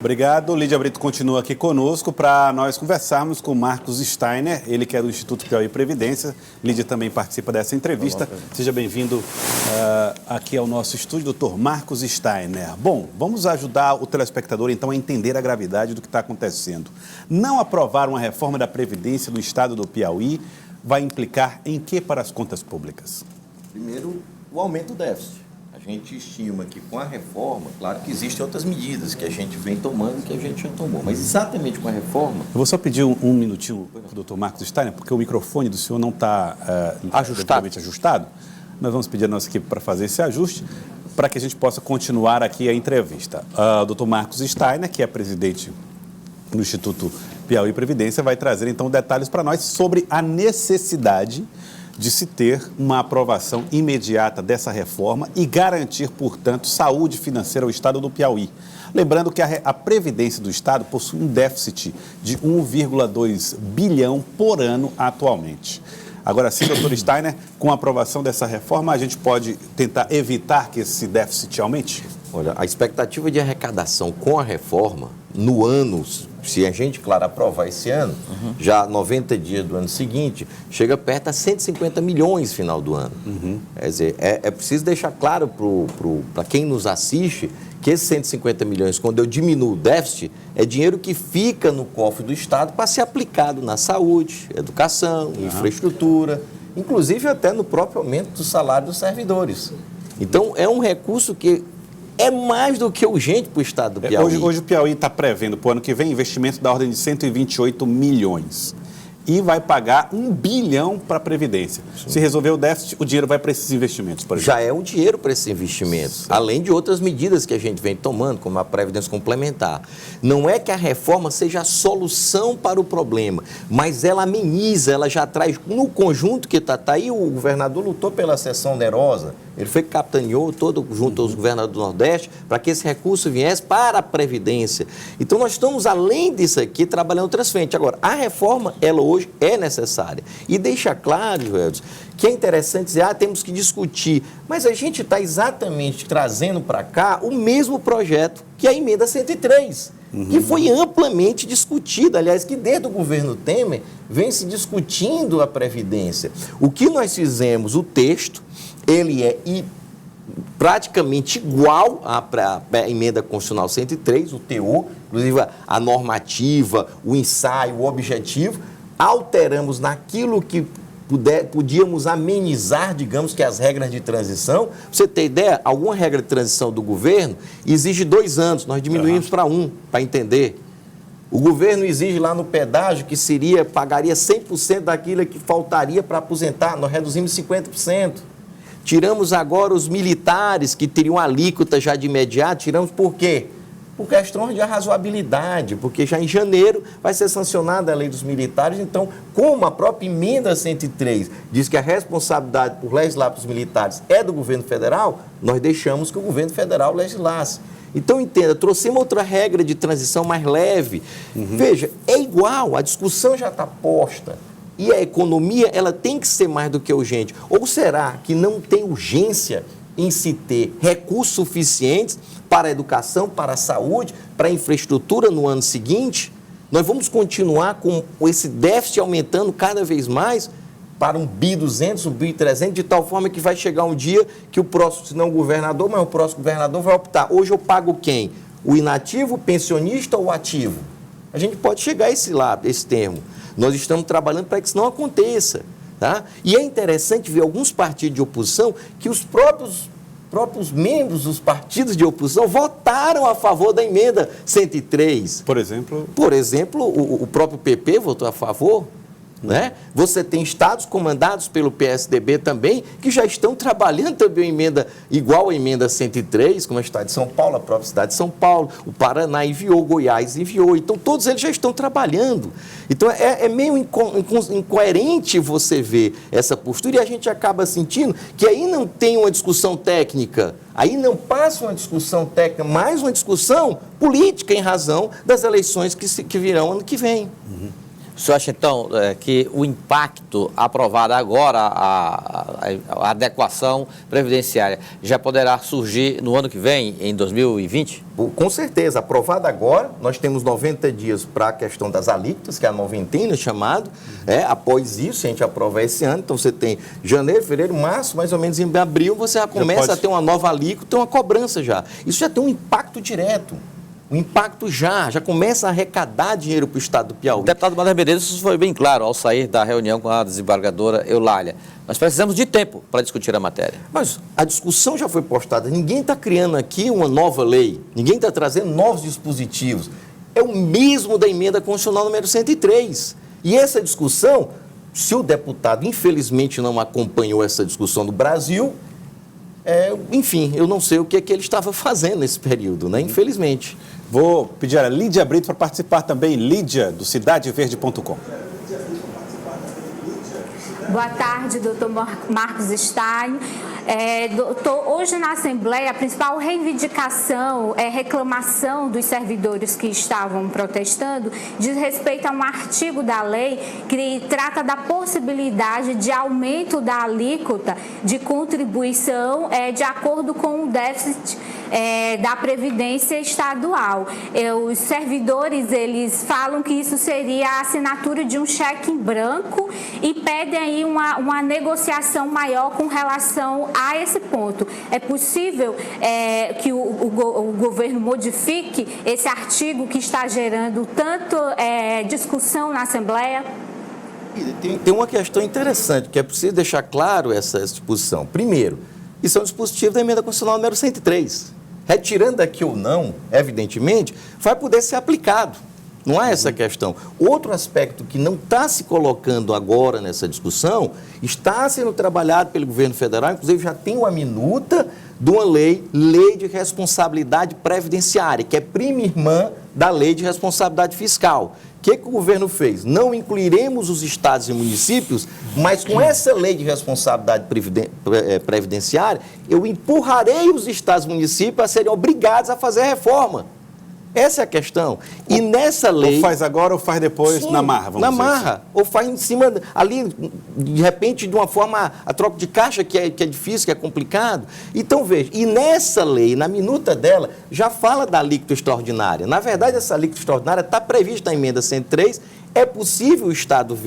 Obrigado. Lídia Brito continua aqui conosco para nós conversarmos com o Marcos Steiner, ele que é do Instituto Piauí Previdência. Lídia também participa dessa entrevista. Seja bem-vindo aqui ao nosso estúdio, doutor Marcos Steiner. Bom, vamos ajudar o telespectador, então, a entender a gravidade do que está acontecendo. Não aprovar uma reforma da Previdência do Estado do Piauí vai implicar em que para as contas públicas? Primeiro, o aumento do déficit. A gente estima que com a reforma, claro que existem outras medidas que a gente vem tomando, que a gente já tomou, mas exatamente com a reforma... Eu vou só pedir um minutinho para o doutor Marcos Steiner, porque o microfone do senhor não está ajustado. Nós vamos pedir a nossa equipe para fazer esse ajuste, para que a gente possa continuar aqui a entrevista. O doutor Marcos Steiner, que é presidente do Instituto Piauí Previdência, vai trazer então detalhes para nós sobre a necessidade de se ter uma aprovação imediata dessa reforma e garantir, portanto, saúde financeira ao Estado do Piauí. Lembrando que a Previdência do Estado possui um déficit de 1,2 bilhão por ano atualmente. Agora sim, doutor Steiner, com a aprovação dessa reforma, a gente pode tentar evitar que esse déficit aumente? Olha, a expectativa de arrecadação com a reforma, no ano, se a gente, claro, aprovar esse ano, já 90 dias do ano seguinte, chega perto a 150 milhões no final do ano. Quer dizer, é preciso deixar claro para quem nos assiste que esses 150 milhões, quando eu diminuo o déficit, é dinheiro que fica no cofre do Estado para ser aplicado na saúde, educação, infraestrutura, inclusive até no próprio aumento do salário dos servidores. Então, é um recurso que é mais do que urgente para o Estado do Piauí. Hoje o Piauí está prevendo para o ano que vem investimento da ordem de 128 milhões. E vai pagar 1 bilhão para a Previdência. Sim. Se resolver o déficit, o dinheiro vai para esses investimentos, por exemplo. Já é um dinheiro para esses investimentos, além de outras medidas que a gente vem tomando, como a Previdência Complementar. Não é que a reforma seja a solução para o problema, mas ela ameniza, ela já traz, no conjunto que está aí, o governador lutou pela sessão onerosa, ele foi que capitaneou todo junto aos governadores do Nordeste para que esse recurso viesse para a Previdência. Então, nós estamos, além disso aqui, trabalhando outras frentes. Agora, a reforma, ela hoje é necessária. E deixa claro, Joelson, que é interessante dizer, temos que discutir. Mas a gente está exatamente trazendo para cá o mesmo projeto que a Emenda 103, que foi amplamente discutida. Aliás, que desde o governo Temer vem se discutindo a Previdência. O que nós fizemos, o texto, ele é praticamente igual à Emenda Constitucional 103, o teor, inclusive a normativa, o ensaio, o objetivo. Alteramos naquilo que podíamos amenizar, digamos que as regras de transição. Pra você ter ideia, alguma regra de transição do governo exige 2 anos, nós diminuímos para 1, para entender. O governo exige lá no pedágio que pagaria 100% daquilo que faltaria para aposentar, nós reduzimos 50%. Tiramos agora os militares que teriam alíquota já de imediato, tiramos por quê? Por questões de razoabilidade, porque já em janeiro vai ser sancionada a lei dos militares. Então, como a própria Emenda 103 diz que a responsabilidade por legislar para os militares é do governo federal, nós deixamos que o governo federal legislasse. Então, entenda, trouxemos outra regra de transição mais leve. Veja, é igual, a discussão já está posta. E a economia, ela tem que ser mais do que urgente. Ou será que não tem urgência em se ter recursos suficientes para a educação, para a saúde, para a infraestrutura no ano seguinte? Nós vamos continuar com esse déficit aumentando cada vez mais para 1.200, 1.300, de tal forma que vai chegar um dia que o próximo, se não o governador, mas o próximo governador vai optar. Hoje eu pago quem? O inativo, o pensionista ou o ativo? A gente pode chegar a esse termo. Nós estamos trabalhando para que isso não aconteça. Tá? E é interessante ver alguns partidos de oposição que os próprios membros dos partidos de oposição votaram a favor da Emenda 103. Por exemplo? Por exemplo, o próprio PP votou a favor. Né? Você tem estados comandados pelo PSDB também, que já estão trabalhando também a emenda igual à Emenda 103, como o estado de São Paulo, a própria cidade de São Paulo, o Paraná enviou, Goiás enviou. Então, todos eles já estão trabalhando. Então, é meio incoerente você ver essa postura e a gente acaba sentindo que aí não tem uma discussão técnica, aí não passa uma discussão técnica, mais uma discussão política em razão das eleições que virão ano que vem. O senhor acha, então, que o impacto aprovado agora, a adequação previdenciária, já poderá surgir no ano que vem, em 2020? Com certeza. Aprovado agora, nós temos 90 dias para a questão das alíquotas, que é a noventena chamado. Após isso, a gente aprova esse ano. Então, você tem janeiro, fevereiro, março, mais ou menos em abril, você já começa a ter uma nova alíquota, uma cobrança já. Isso já tem um impacto direto. O impacto já começa a arrecadar dinheiro para o estado do Piauí. O deputado Manuel Medeiros, isso foi bem claro ao sair da reunião com a desembargadora Eulália. Nós precisamos de tempo para discutir a matéria. Mas a discussão já foi postada. Ninguém está criando aqui uma nova lei. Ninguém está trazendo novos dispositivos. É o mesmo da emenda constitucional número 103. E essa discussão, se o deputado infelizmente não acompanhou essa discussão no Brasil, enfim, eu não sei o que ele estava fazendo nesse período, né? Infelizmente. Vou pedir a Lídia Brito para participar também. Lídia, do cidadeverde.com. Boa tarde, doutor Marcos Stein. Doutor, hoje na Assembleia, a principal reivindicação, reclamação dos servidores que estavam protestando, diz respeito a um artigo da lei que trata da possibilidade de aumento da alíquota de contribuição de acordo com o déficit da Previdência Estadual. Os servidores, eles falam que isso seria a assinatura de um cheque em branco e pedem aí uma negociação maior com relação a esse ponto. É possível que o governo modifique esse artigo que está gerando tanto discussão na Assembleia? Tem uma questão interessante, que é preciso deixar claro essa disposição. Primeiro, isso é um dispositivo da emenda constitucional número 103. Retirando aqui ou não, evidentemente, vai poder ser aplicado. Não há essa questão. Outro aspecto que não está se colocando agora nessa discussão, está sendo trabalhado pelo governo federal, inclusive já tem uma minuta de uma lei de responsabilidade previdenciária, que é prima irmã da lei de responsabilidade fiscal. O que o governo fez? Não incluiremos os estados e municípios, mas com essa lei de responsabilidade previdenciária, eu empurrarei os estados e municípios a serem obrigados a fazer a reforma. Essa é a questão. E nessa lei... Ou faz agora ou faz depois, sim, na marra, vamos dizer. Na marra. Assim. Ou faz em cima, ali, de repente, de uma forma, a troca de caixa, que é difícil, que é complicado. Então, veja, e nessa lei, na minuta dela, já fala da alíquota extraordinária. Na verdade, essa alíquota extraordinária está prevista na emenda 103. É possível o Estado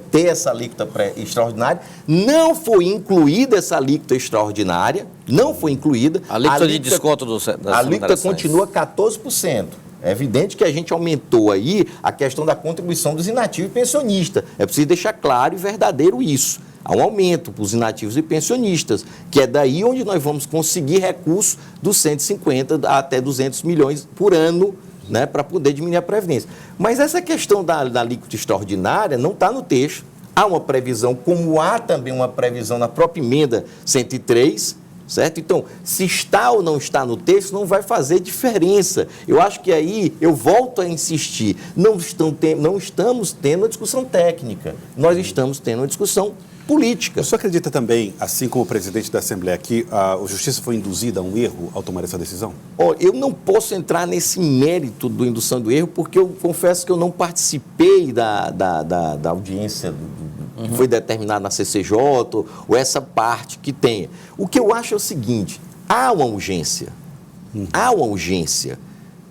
ter essa alíquota extraordinária. Não foi incluída essa alíquota extraordinária. Não foi incluída. A alíquota de desconto A alíquota continua 14%. É evidente que a gente aumentou aí a questão da contribuição dos inativos e pensionistas. É preciso deixar claro e verdadeiro isso. Há um aumento para os inativos e pensionistas, que é daí onde nós vamos conseguir recursos dos 150 até 200 milhões por ano, né, para poder diminuir a Previdência. Mas essa questão da alíquota extraordinária não está no texto. Há uma previsão, como há também uma previsão na própria emenda 103, certo? Então, se está ou não está no texto, não vai fazer diferença. Eu acho que aí, eu volto a insistir, não estamos tendo uma discussão técnica, nós estamos tendo uma discussão política. O senhor acredita também, assim como o presidente da Assembleia, que a Justiça foi induzida a um erro ao tomar essa decisão? Eu não posso entrar nesse mérito do indução do erro, porque eu confesso que eu não participei da audiência que foi determinada na CCJ, ou essa parte que tenha. O que eu acho é o seguinte, há uma urgência. Há uma urgência.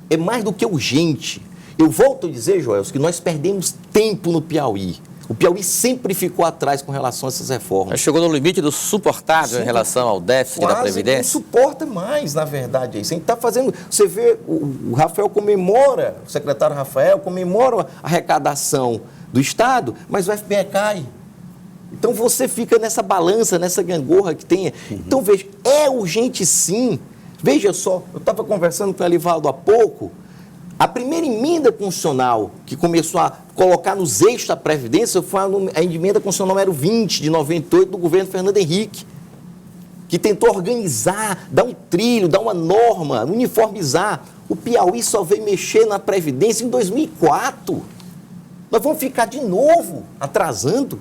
É mais do que urgente. Eu volto a dizer, Joel, que nós perdemos tempo no Piauí. O Piauí sempre ficou atrás com relação a essas reformas. Chegou no limite do suportável em relação ao déficit da Previdência? Não suporta mais, na verdade. Isso a gente está fazendo... Você vê, o Rafael comemora, o secretário Rafael comemora a arrecadação do Estado, mas o FPE cai. Então você fica nessa balança, nessa gangorra que tem. Então, veja, é urgente sim. Veja só, eu estava conversando com o Elivaldo há pouco. A primeira emenda constitucional que começou a colocar nos eixos da Previdência foi a emenda constitucional número 20, de 98, do governo Fernando Henrique, que tentou organizar, dar um trilho, dar uma norma, uniformizar. O Piauí só veio mexer na Previdência em 2004. Nós vamos ficar de novo atrasando.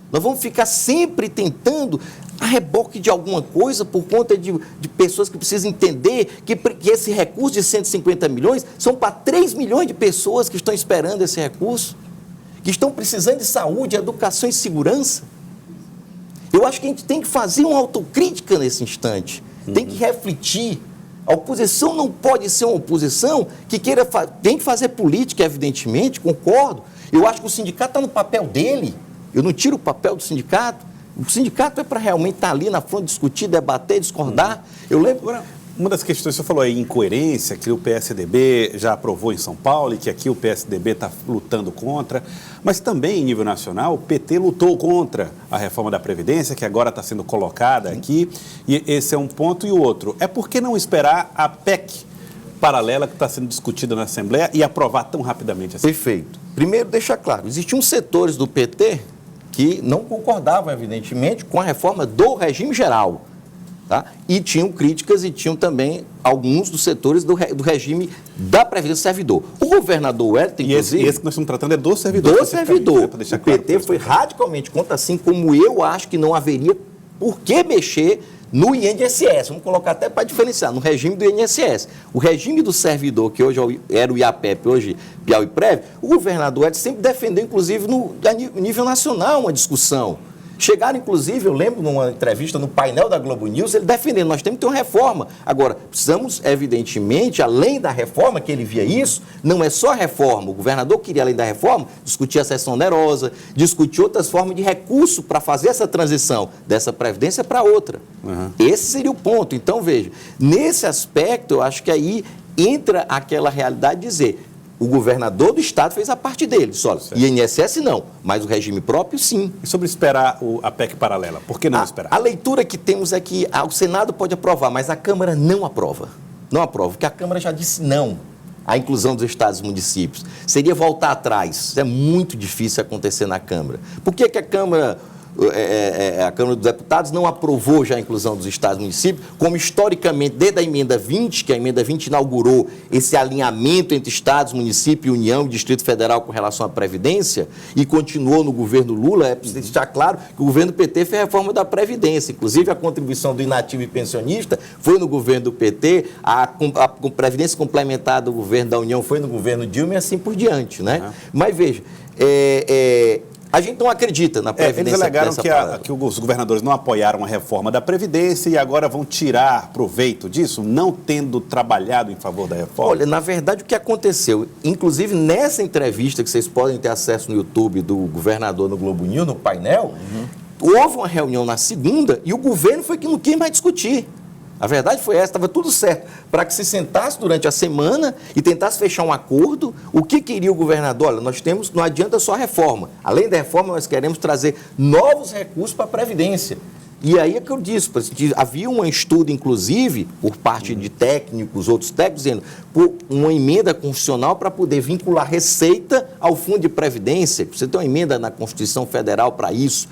Nós vamos ficar sempre tentando a reboque de alguma coisa por conta de pessoas que precisam entender que esse recurso de 150 milhões são para 3 milhões de pessoas que estão esperando esse recurso. que estão precisando de saúde, educação e segurança. Eu acho que a gente tem que fazer uma autocrítica nesse instante, tem que refletir. A oposição não pode ser uma oposição que tem que fazer política, evidentemente, concordo. Eu acho que o sindicato está no papel dele, eu não tiro o papel do sindicato. O sindicato é para realmente estar ali na frente, discutir, debater, discordar. Eu lembro... Uma das questões que você falou aí, incoerência, que o PSDB já aprovou em São Paulo e que aqui o PSDB está lutando contra, mas também em nível nacional, o PT lutou contra a reforma da Previdência, que agora está sendo colocada aqui, e esse é um ponto. E o outro, é por que não esperar a PEC paralela que está sendo discutida na Assembleia e aprovar tão rapidamente assim? Perfeito. Primeiro, deixar claro, existiam setores do PT que não concordavam, evidentemente, com a reforma do regime geral. Tá? E tinham críticas e tinham também alguns dos setores do regime da Previdência do Servidor. O governador Wellington, inclusive... E esse que nós estamos tratando é do servidor. Do servidor. O PT foi radicalmente contra, assim como eu acho que não haveria por que mexer no INSS. Vamos colocar até para diferenciar, no regime do INSS. O regime do servidor, que hoje era o IAPEP, hoje Piauí Prev, o governador Wellington sempre defendeu, inclusive, a nível nacional, uma discussão. Chegaram, inclusive, eu lembro numa entrevista no painel da Globo News, ele defendendo, nós temos que ter uma reforma. Agora, precisamos, evidentemente, além da reforma, que ele via isso, não é só a reforma. O governador queria, além da reforma, discutir a sessão onerosa, discutir outras formas de recurso para fazer essa transição dessa Previdência para outra. Esse seria o ponto. Então, veja, nesse aspecto, eu acho que aí entra aquela realidade de dizer... O governador do Estado fez a parte dele, só. INSS não, mas o regime próprio, sim. E sobre esperar a PEC paralela, por que não esperar? A leitura que temos é que o Senado pode aprovar, mas a Câmara não aprova. Não aprova, porque a Câmara já disse não à inclusão dos estados e municípios. Seria voltar atrás. Isso é muito difícil acontecer na Câmara. Por que a Câmara... A Câmara dos Deputados não aprovou já a inclusão dos estados e municípios, como historicamente, desde a emenda 20, que a emenda 20 inaugurou esse alinhamento entre estados, município, União e Distrito Federal com relação à Previdência, e continuou no governo Lula. É preciso deixar claro que o governo PT fez a reforma da Previdência, inclusive a contribuição do inativo e pensionista foi no governo do PT, a Previdência complementar do governo da União foi no governo Dilma e assim por diante, né? Mas veja, a gente não acredita na Previdência. Eles alegaram que os governadores não apoiaram a reforma da Previdência e agora vão tirar proveito disso, não tendo trabalhado em favor da reforma? Olha, na verdade, o que aconteceu, inclusive nessa entrevista que vocês podem ter acesso no YouTube do governador no Globo News, no painel, houve uma reunião na segunda e o governo foi que não quis mais discutir. A verdade foi essa, estava tudo certo, para que se sentasse durante a semana e tentasse fechar um acordo. O que queria o governador? Olha, não adianta só a reforma. Além da reforma, nós queremos trazer novos recursos para a Previdência. E aí é que eu disse, havia um estudo, inclusive, por parte de técnicos, outros técnicos, dizendo, por uma emenda constitucional para poder vincular receita ao Fundo de Previdência. Você tem uma emenda na Constituição Federal para isso.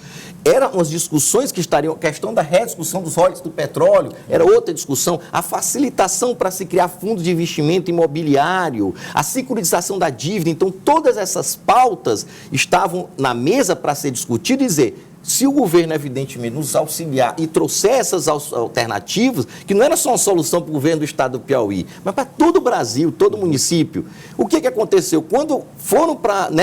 Eram umas discussões que estariam, a questão da rediscussão dos royalties do petróleo, era outra discussão, a facilitação para se criar fundos de investimento imobiliário, a securitização da dívida. Então, todas essas pautas estavam na mesa para ser discutidas e dizer, se o governo, evidentemente, nos auxiliar e trouxer essas alternativas, que não era só uma solução para o governo do estado do Piauí, mas para todo o Brasil, todo o município. O que aconteceu? Quando foram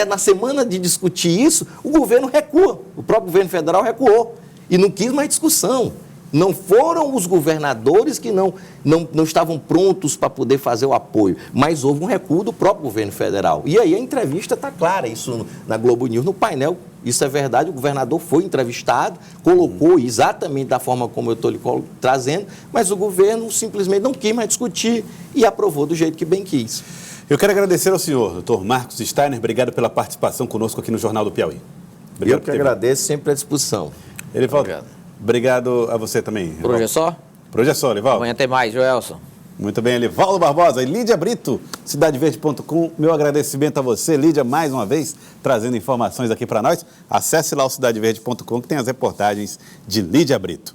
na semana de discutir isso, o governo recua, o próprio governo federal recuou e não quis mais discussão. Não foram os governadores que não estavam prontos para poder fazer o apoio, mas houve um recuo do próprio governo federal. E aí a entrevista está clara, isso na Globo News, no painel, isso é verdade, o governador foi entrevistado, colocou exatamente da forma como eu estou lhe trazendo, mas o governo simplesmente não quis mais discutir e aprovou do jeito que bem quis. Eu quero agradecer ao senhor, doutor Marcos Steiner, obrigado pela participação conosco aqui no Jornal do Piauí. Obrigado. Eu que agradeço, sempre à disposição. Obrigado a você também. Por hoje é só? Por hoje é só, Elivaldo. Amanhã tem mais, Joelson. Muito bem, Elivaldo Barbosa e Lídia Brito, cidadeverde.com. Meu agradecimento a você, Lídia, mais uma vez, trazendo informações aqui para nós. Acesse lá o cidadeverde.com, que tem as reportagens de Lídia Brito.